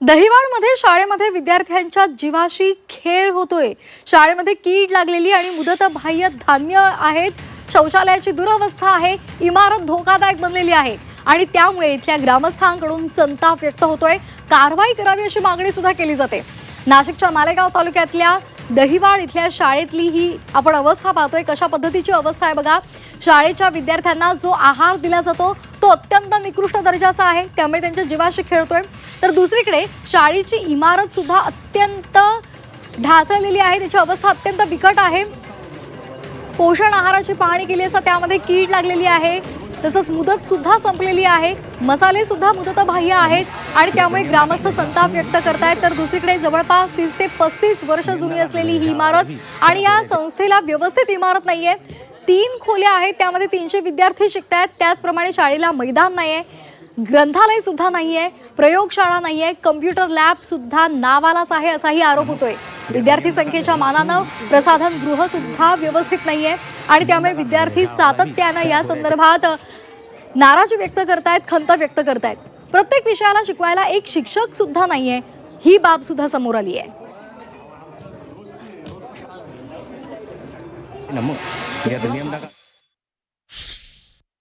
दहिवाडमध्ये शाळेमध्ये विद्यार्थ्यांच्या जीवाशी खेळ होतोय। शाळेमध्ये कीड लागलेली आणि मुदतबाह्य धान्य आहेत, शौचालयाची दुरवस्था आहे, इमारत धोकादायक बनलेली आहे आणि त्यामुळे इथल्या ग्रामस्थांकडून संताप व्यक्त होतोय। कारवाई करावी अशी मागणी सुद्धा केली जाते। नाशिकच्या मालेगाव तालुक्यातल्या दहिवाड इथल्या शाळेतली ही आपण अवस्था पाहतोय। कशा पद्धतीची अवस्था आहे बघा। शाळेच्या विद्यार्थ्यांना जो आहार दिला जातो तो अत्यंत निकृष्ट दर्जाचा आहे, त्यामुळे त्यांच्या जीवाशी खेळतोय। तर दुसरीकडे शाळेची इमारत सुद्धा अत्यंत ढासळलेली आहे, त्याची अवस्था अत्यंत बिकट आहे। पोषण आहाराची पाहणी केली असता त्यामध्ये कीड लागलेली आहे, तसंच मुदत सुद्धा संपलेली आहे, मसाले सुद्धा मुदतबाह्य आहेत आणि त्यामुळे ग्रामस्थ संताप व्यक्त करतायत। तर दुसरीकडे जवळपास 30 ते 35 वर्ष जुनी असलेली ही इमारत आणि या संस्थेला व्यवस्थित इमारत नाहीये। 3 खोल्या आहेत, त्यामध्ये 300 विद्यार्थी शिकतात। त्याचप्रमाणे शाळेला मैदान नाहीये, ग्रंथालय सुद्धा नाहीये, प्रयोगशाळा नाहीये, कम्प्युटर लॅब सुद्धा नावालाच आहे असाही आरोप होतोय। विद्यार्थी संख्येच्या मानानं प्रसाधन गृह सुद्धा व्यवस्थित नाहीये आणि त्यामुळे विद्यार्थी सातत्यानं या संदर्भात नाराजी व्यक्त करतायत, खंत व्यक्त करतायत। प्रत्येक विषयाला शिकवायला एक शिक्षक सुद्धा नाहीये, ही बाब सुद्धा समोर आली आहे।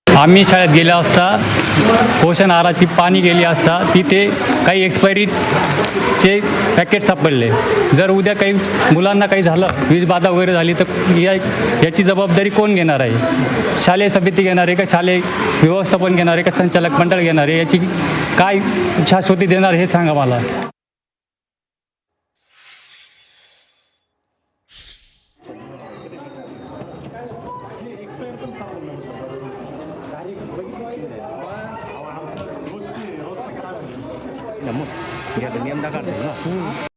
आम्ही शाळेत गेल्या असता पोषण आहाराची पाणी गेली असता तिथे काही एक्सपायरीचे पॅकेट सापडले। जर उद्या काही मुलांना काही झालं, वीज बाधा वगैरे झाली तर याची जबाबदारी कोण घेणार आहे? शालेय समिती घेणार आहे का, शालेय व्यवस्थापन घेणार आहे का, संचालक मंडळ घेणार आहे? याची काय शाश्वती देणार हे सांगा मला। नियम